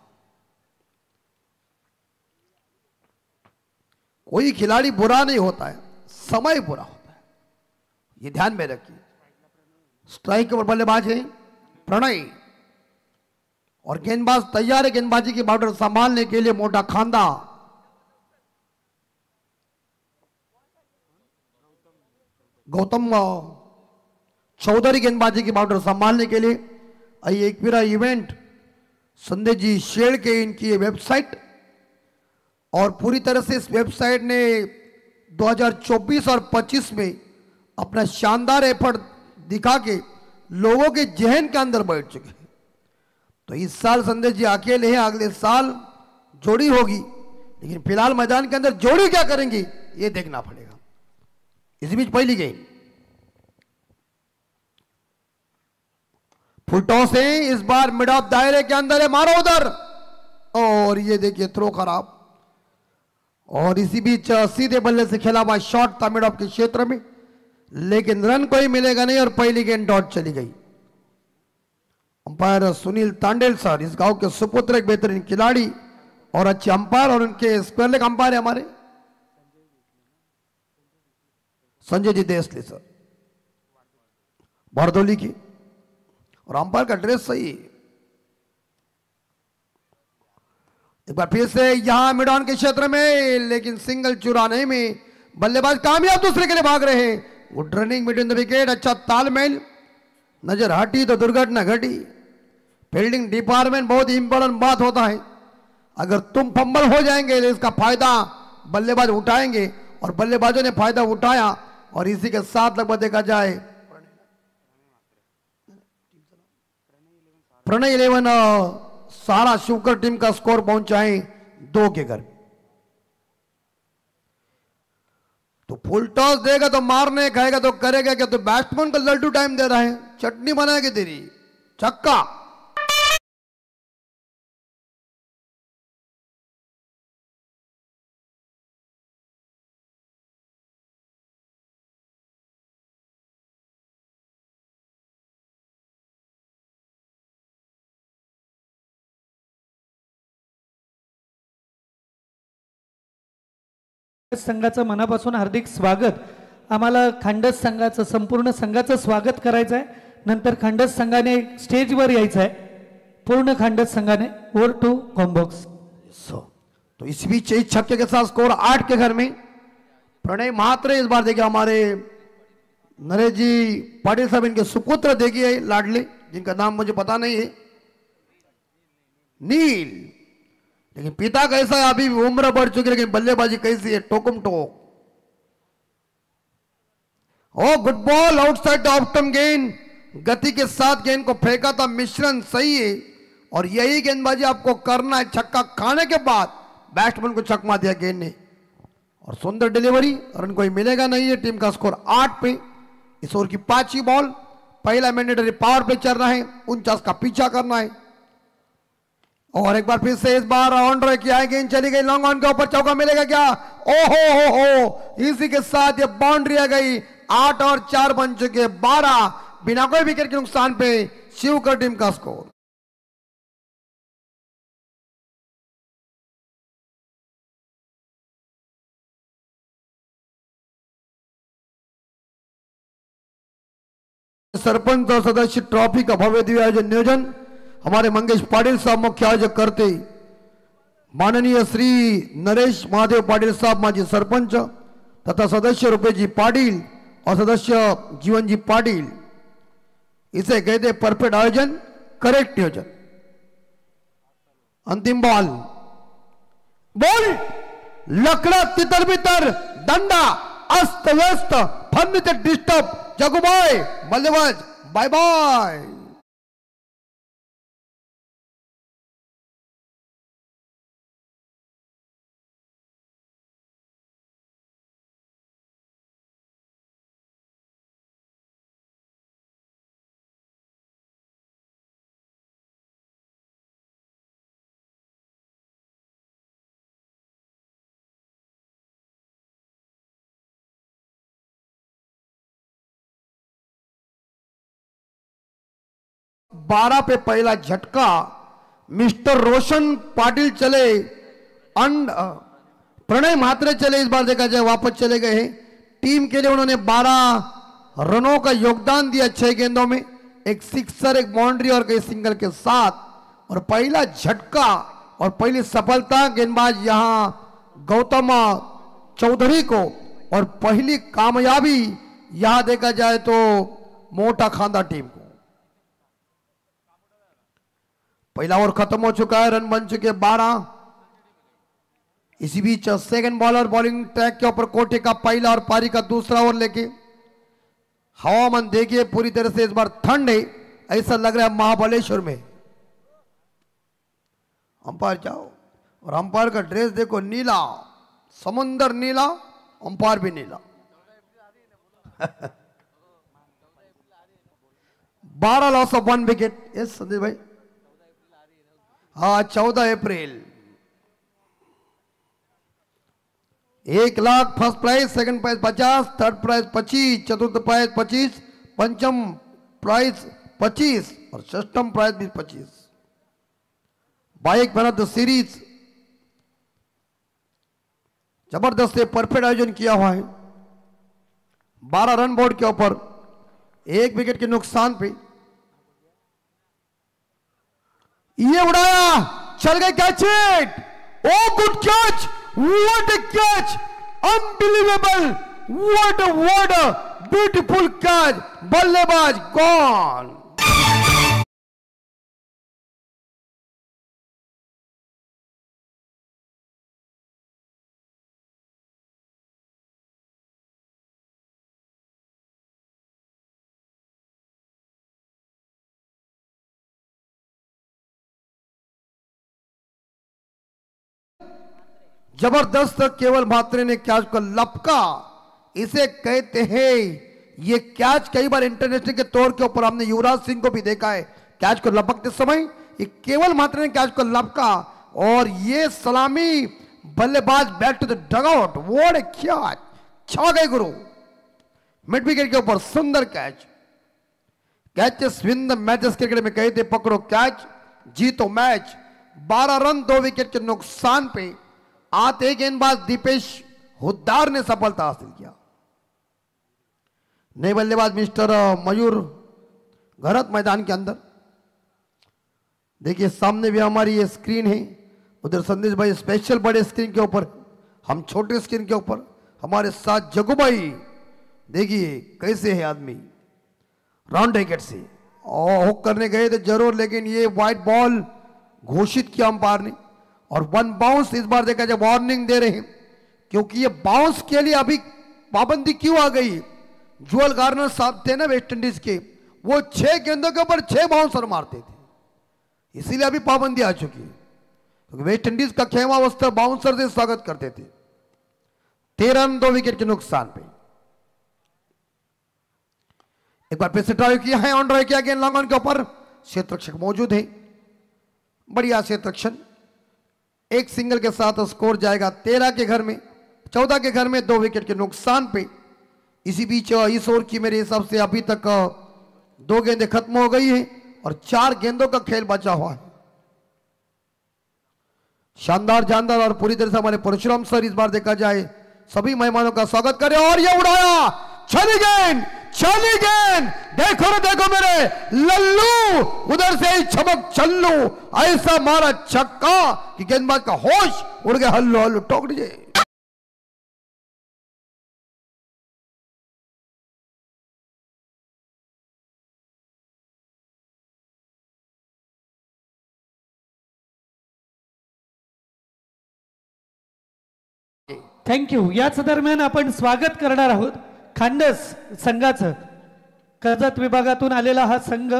कोई खिलाड़ी बुरा नहीं होता है, समय बुरा होता है, ये ध्यान में रखिए. स्ट्राइक पर बल्लेबाज है प्रणय और गेंदबाज तैयार है गेंदबाजी की बाउंड्री संभालने के लिए मोटा खांदा. गौतम चौधरी गेंदबाजी की बाउंड्री संभालने के लिए. आइए एकवीरा इवेंट संदेश जी शेर के इनकी वेबसाइट, और पूरी तरह से इस वेबसाइट ने 2024 और 25 में अपना शानदार एफर्ट दिखा के लोगों के जहन के अंदर बैठ चुके हैं. तो इस साल संदेश जी अकेले हैं, अगले साल जोड़ी होगी, लेकिन फिलहाल मैदान के अंदर जोड़ी क्या करेंगी ये देखना पड़ेगा. इसी बीच पहली गेंद फुल टॉस है, इस बार मिड ऑफ दायरे के अंदर है, मारो उधर, और ये देखिए थ्रो खराब. और इसी बीच सीधे बल्ले से खेला हुआ शॉट था मिड ऑफ के क्षेत्र में, लेकिन रन कोई मिलेगा नहीं और पहली गेंद डॉट चली गई. अंपायर सुनील तांडेल सर, इस गांव के सुपुत्र, एक बेहतरीन खिलाड़ी और अच्छे अंपायर, और उनके स्क्वायर लेग अंपायर है हमारे संजय जी देसले सर बारदोली की. और अंपायर का ड्रेस सही है. एक बार फिर से यहां मिड ऑन के क्षेत्र में, लेकिन सिंगल चुराने में बल्लेबाज कामयाब दूसरे के लिए भाग रहे हैं. Good running between the wicket, अच्छा तालमेल, नजर हटी तो दुर्घटना घटी. फील्डिंग डिपार्टमेंट बहुत इंपॉर्टेंट बात होता है. अगर तुम फंबल हो जाएंगे तो इसका फायदा बल्लेबाज उठाएंगे, और बल्लेबाजों ने फायदा उठाया, और इसी के साथ लगभग देखा जाए प्रणय 11 सारा शिवकर टीम का स्कोर पहुंचा है 2 के घर. तो फुल टॉस देगा तो मारने, खाएगा तो करेगा क्या. तो बैट्समैन को लड्डू टाइम दे रहा है, चटनी बनाएगी तेरी, छक्का. संघाचं मनापासून हार्दिक स्वागत. आम्हाला खांडस संघाचं संपूर्ण संघाचं स्वागत करायचं आहे. नंतर खांडस संघाने स्टेजवर यायचं आहे. पूर्ण खांडस संघाने. ओवर टू कॉम्बॉक्स. तो इस बीच इस छक्के के साथ स्कोर 8 के घर में प्रणय महात्रे इस बार देखिए हमारे नरेश जी पाटिल साहब इनके सुपुत्र देखिए लाडले जिनका नाम मुझे पता नहीं है नील, लेकिन पिता कैसा है अभी उम्र बढ़ चुकी है लेकिन बल्लेबाजी कैसी है टोकम टोक. Oh good ball outside the off stump गेंद, गति के साथ गेंद को फेंका था. मिश्रण सही है और यही गेंदबाजी आपको करना है. छक्का खाने के बाद बैट्समैन को चकमा दिया गेंद ने और सुंदर डिलीवरी. रन कोई मिलेगा नहीं है. टीम का स्कोर 8 पे. इस ओवर की 5वीं बॉल. पहला मैंडेटरी पावर प्ले चल रहा है. 49 का पीछा करना है और एक बार फिर से इस बार ऑन ड्राइव किया है. गेंद चली गई लॉन्ग ऑन के ऊपर. चौका मिलेगा क्या? ओहो हो. इसी के साथ ये बाउंड्री आ गई. 8 और 4 बन चुके 12 बिना कोई विकेट के नुकसान पे. शिवकर टीम का स्कोर. सरपंच और सदस्य ट्रॉफी का भव्य दिव्य आयोजन नियोजन हमारे मंगेश पाटिल साहब मुख्य आयोजक करते. माननीय श्री नरेश महादेव पाटिल साहब माजी सरपंच तथा सदस्य रुपेश जी पाटिल और सदस्य जीवन जी पाटिल. इसे कहते परफेक्ट आयोजन, करेक्ट नियोजन. अंतिम बॉल. बॉल लकड़ा तितर बितर दंडा अस्त व्यस्त फर्निचर डिस्टर्ब. जगुबाई बल्लेबाज बाय बाय. बारह पे पहला झटका. मिस्टर रोशन पाटिल चले. प्रणय महात्रे चले. इस बार देखा जाए वापस चले गए हैं. टीम के लिए उन्होंने 12 रनों का योगदान दिया 6 गेंदों में. एक सिक्सर, एक बाउंड्री और कई सिंगल के साथ. और पहला झटका और पहली सफलता गेंदबाज यहां गौतम चौधरी को. और पहली कामयाबी यहां देखा जाए तो मोटा खांदा टीम को. पहला ओवर खत्म हो चुका है. रन बन चुके 12. इसी बीच सेकंड बॉलर बॉलिंग ट्रैक के ऊपर कोटे का पहला और पारी का दूसरा ओवर लेके. हवामान देखिए पूरी तरह से इस बार ठंड है. ऐसा लग रहा है महाबलेश्वर में. अंपायर जाओ और अंपायर का ड्रेस देखो नीला, समुंदर नीला, अंपायर भी नीला. 12 loss of 1 wicket. Yes Sandeep भाई. हाँ 14 अप्रैल. 1 lakh first prize, second prize 50, third prize 25, चतुर्थ प्राइज 25, पंचम प्राइज 25 और षष्ठम प्राइज भी 25. Bike man of the series. जबरदस्त परफेक्ट आयोजन किया हुआ है. 12 रन बोर्ड के ऊपर 1 विकेट के नुकसान पे. ये उड़ाया, चल गए catch. It. Oh good catch. What a catch. Unbelievable. What a beautiful catch. बल्लेबाज गॉन. जबरदस्त केवल मात्रे ने कैच को लपका. इसे कहते हैं ये कैच. कई बार इंटरनेशनल के तौर के ऊपर हमने युवराज सिंह को भी देखा है कैच को लपकते समय. ये केवल मात्रे ने कैच को लपका और ये सलामी बल्लेबाज back to the dugout. What a catch. छा गए गुरु. मिड विकेट के ऊपर सुंदर catch. Catches win the matches cricket में कहते पकड़ो कैच जीतो मैच. 12 रन 2 विकेट के नुकसान पे. आते गेंदबाज दीपेश हुद्दार ने सफलता हासिल किया। नए बल्लेबाज मिस्टर मयूर घरत मैदान के अंदर। देखिए सामने भी हमारी ये स्क्रीन है, उधर संदेश भाई स्पेशल बड़े स्क्रीन के ऊपर, हम छोटे स्क्रीन के ऊपर, हमारे साथ जगू भाई। देखिए कैसे है आदमी, राउंड विकेट से और हुक करने गए थे जरूर, लेकिन ये व्हाइट बॉल घोषित किया अंपायर ने और 1 बाउंस इस बार देखा जाए वार्निंग दे रहे हैं, क्योंकि ये बाउंस के लिए अभी पाबंदी क्यों आ गई। जुअल गार्नर साहब थे ना वेस्ट इंडीज के, वो 6 गेंदों के ऊपर 6 बाउंसर मारते थे, इसीलिए अभी पाबंदी आ चुकी है, क्योंकि वेस्ट इंडीज का खेमा वस्त्र बाउंसर से स्वागत करते थे। 13 रन 2 विकेट के नुकसान पे। एक बार फिर से ट्राई किया है, ऑन ड्राइव किया गेंद लॉन्ग ऑन के ऊपर, क्षेत्र रक्षक मौजूद है, बढ़िया क्षेत्र रक्षण। एक सिंगल के साथ स्कोर जाएगा 13 के घर में, 14 के घर में 2 विकेट के नुकसान पे। इसी बीच इस ओवर की मेरे हिसाब से अभी तक 2 गेंदें खत्म हो गई है और 4 गेंदों का खेल बचा हुआ है। शानदार जानदार और पूरी तरह से हमारे परशुराम सर इस बार देखा जाए सभी मेहमानों का स्वागत करें। और ये उड़ाया, चली गेंद, चली गेंद, देखो ना देखो मेरे लल्लू, उधर से ही चमक चल्लू, ऐसा मारा छक्का कि गेंदबाज का होश उड़ गया। हल्लो हल्लो टोक दीजिए। थँक्यू। याच दरम्यान आपण स्वागत करणार आहोत खांडस संघाचं। कर्जत विभागातून आलेला हा संघ,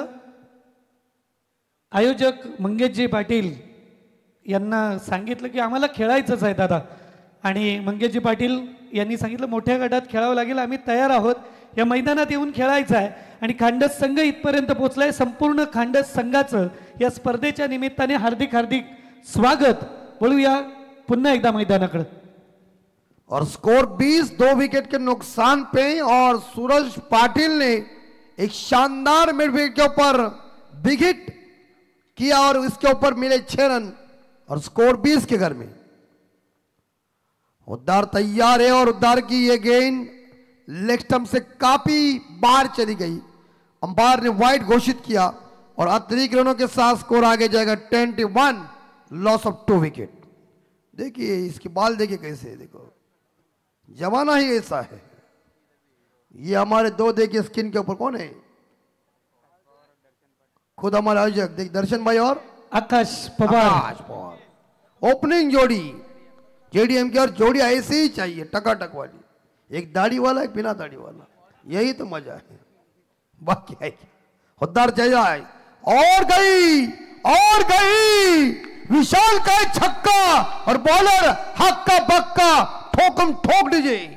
आयोजक मंगेशजी पाटील यांना सांगितलं की आम्हाला खेळायचंच आहे दादा, आणि मंगेशजी पाटील यांनी सांगितलं मोठ्या गटात खेळावं लागेल, आम्ही तयार आहोत, या मैदानात येऊन खेळायचं आहे। आणि खांडस संघ इथपर्यंत पोहोचलाय। संपूर्ण खांडस संघाचं या स्पर्धेच्या निमित्ताने हार्दिक हार्दिक स्वागत। बोलूया पुन्हा एकदा मैदानाकडे। और स्कोर 20, 2 विकेट के नुकसान पे, और सूरज पाटिल ने एक शानदार मिड विकेट के ऊपर बिग हिट किया और इसके ऊपर मिले 6 रन और स्कोर 20 के घर में। उद्धार तैयार है और उद्धार की ये गेंद लेग स्टंप से काफी बाहर चली गई। अंपायर ने वाइड घोषित किया और अतिरिक्त रनों के साथ स्कोर आगे जाएगा 21, लॉस ऑफ 2 विकेट। देखिए इसकी बॉल देखिए कैसे है, देखो जमाना ही ऐसा है। ये हमारे 2 देखिए स्किन के ऊपर कौन है, खुद हमारे आयोजक देख दर्शन भाई और आकाश पवार। ओपनिंग जोड़ी जेडीएम की, और जोड़ी ऐसे ही चाहिए टकाटक वाली, एक दाढ़ी वाला एक बिना दाढ़ी वाला, यही तो मजा है, बाकी है हुद्दार जय। और गई विशाल का छक्का और बॉलर हक्का बक्का ठोकम ठोक दीजिए।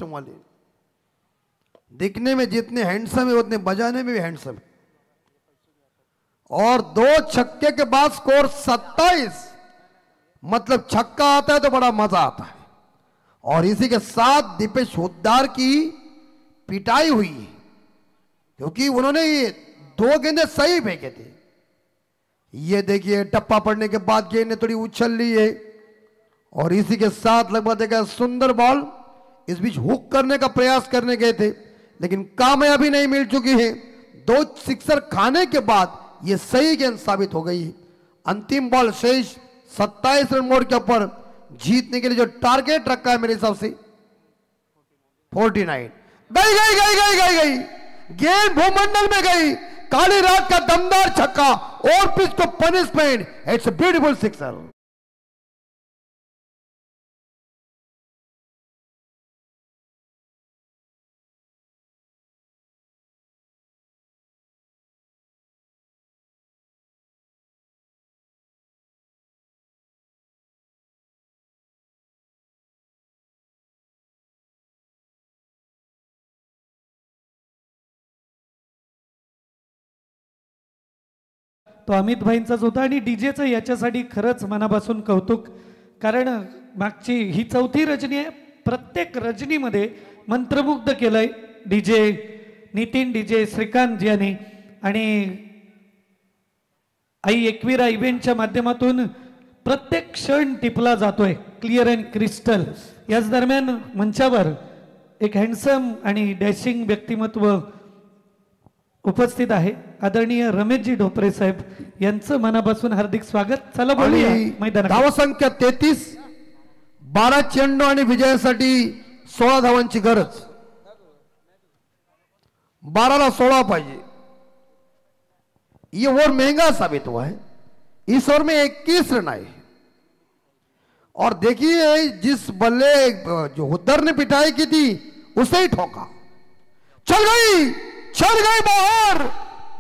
वाले दिखने में जितने हैंडसम है उतने बजाने में भी हैंडसम है। और 2 छक्के के बाद स्कोर 27, मतलब छक्का आता है तो बड़ा मजा आता है। और इसी के साथ दीपेश हुद्दार की पिटाई हुई है, क्योंकि उन्होंने ये 2 गेंदें सही फेंके थे। ये देखिए टप्पा पड़ने के बाद गेंद ने थोड़ी उछल ली है और इसी के साथ लगभग देखा सुंदर बॉल। इस बीच हुक करने का प्रयास करने गए थे लेकिन कामयाबी नहीं मिल चुकी है। 2 सिक्सर खाने के बाद यह सही गेंद साबित हो गई। अंतिम बॉल शेष 27 रन मोड़ के ऊपर जीतने के लिए जो टारगेट रखा है मेरे हिसाब से 49। गई गेंद भूमंडल में गई, काली रात का दमदार छक्का और पिच को punishment. It's a beautiful sixer. तो अमित भाईंचाच होता आणि डीजेचं याच्यासाठी खरंच मनापासून कौतुक, कारण मागची ही चौथी रजनी आहे. प्रत्येक रजनीमध्ये मंत्रमुग्ध केलंय डीजे नितीन, डीजे श्रीकांत यांनी, आणि आई एकविरा इव्हेंटच्या माध्यमातून प्रत्येक क्षण टिपला जातोय क्लिअर अँड क्रिस्टल. याच दरम्यान मंचावर एक हँडसम आणि डॅशिंग व्यक्तिमत्व उपस्थित आहे, आदरणीय रमेशजी ढोपरे साहेब यांचं मनापासून हार्दिक स्वागत. चला बोलूया मैदानात. धावसंख्या 33, 12 चेंडू आणि विजयासाठी 16 धावांची गरज. 12ला 16 पाहिजे. ये ओवर महंगा साबित हुआ है. इस ओवर में 21 रन आए और देखिए जिस बल्ले जो हुद्दर ने पिटाई की थी उसे ही ठोका. चल गई बाहर.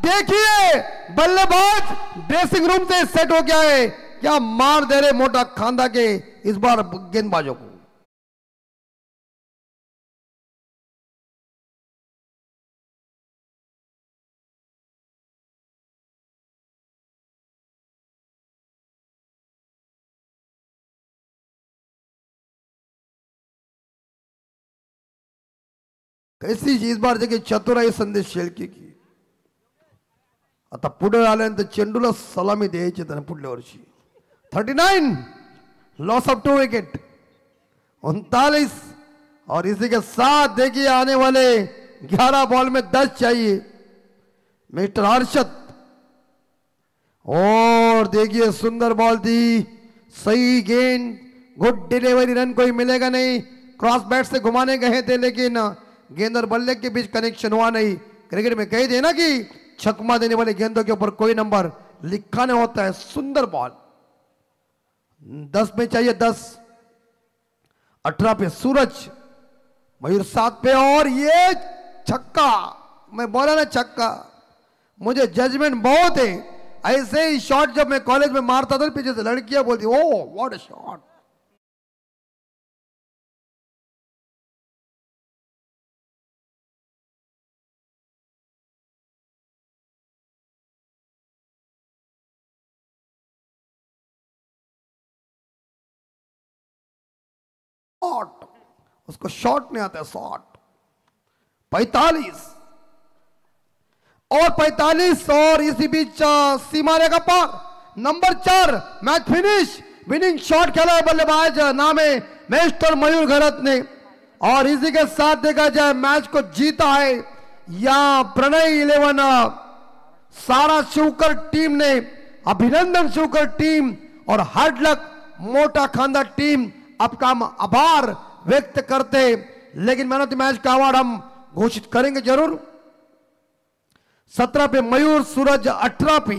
देखिए बल्लेबाज ड्रेसिंग रूम से सेट हो गया है. क्या मार दे रहे मोटा खांदा के इस बार गेंदबाजों को. कैसी इस बार देखिए चतुराई संदेश शेळके की. आता पुढे आल्यानंतर चेंडूला सलामी द्यायची त्याने पुढल्या वर्षी. 39 लॉस ऑफ 2 विकेट. 39 और इसी के साथ देखिए आने वाले 11 बॉल में 10 चाहिए मिस्टर हर्षद. और देखिए सुंदर बॉल थी, सही गेंद, गुड डिलीवरी, रन कोई मिलेगा नहीं. क्रॉस बैट से घुमाने गए थे लेकिन गेंद और बल्ले के बीच कनेक्शन हुआ नहीं. क्रिकेट में कही थे ना कि छक्का देने वाले गेंदों के ऊपर कोई नंबर लिखा नहीं होता है. सुंदर बॉल. 10 में चाहिए 10. 18 पे सूरज, मयूर 7 पे और ये छक्का. मैं बोला ना छक्का, मुझे जजमेंट बहुत है. ऐसे ही शॉट जब मैं कॉलेज में मारता था पीछे से लड़कियां बोलती ओ व्हाट अ शॉट. उसको शॉट नहीं आता है. शॉट 45 और 45 और इसी बीच सीमा रेखा पार. Number 4 match finish. Winning shot खेला है बल्लेबाज नाम है मिस्टर मयूर घरत ने. और इसी के साथ देखा जाए मैच को जीता है या प्रणय 11 सारा शिवकर टीम ने. अभिनंदन शिवकर टीम और हार्ड लक मोटा खांदा टीम आपका हम आभार व्यक्त करते. लेकिन मैन ऑफ द मैच का अवार्ड हम घोषित करेंगे जरूर. 17 पे मयूर सूरज, 18 पे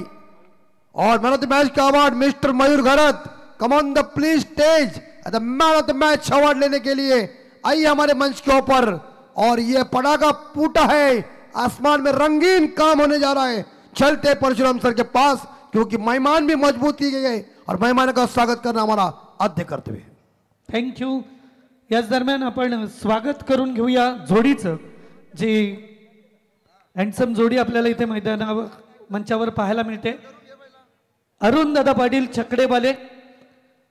और मैन ऑफ द मैच का award mister Mayur Gharat. Come on the please stage the man of the match award लेने के लिए आइए हमारे मंच के ऊपर. और ये पटाखा फूटा है, आसमान में रंगीन काम होने जा रहा है. चलते परशुराम सर के पास क्योंकि मेहमान भी मजबूत किए गए और मेहमान का स्वागत करना हमारा आद्य कर्तव्य है. थँक्यू. याच दरम्यान आपण स्वागत करून घेऊया जोडीचं, जी हँडसम जोडी आपल्याला इथे मैदानावर मंचावर पाहायला मिळते. अरुण दादा पाटील छकडेवाले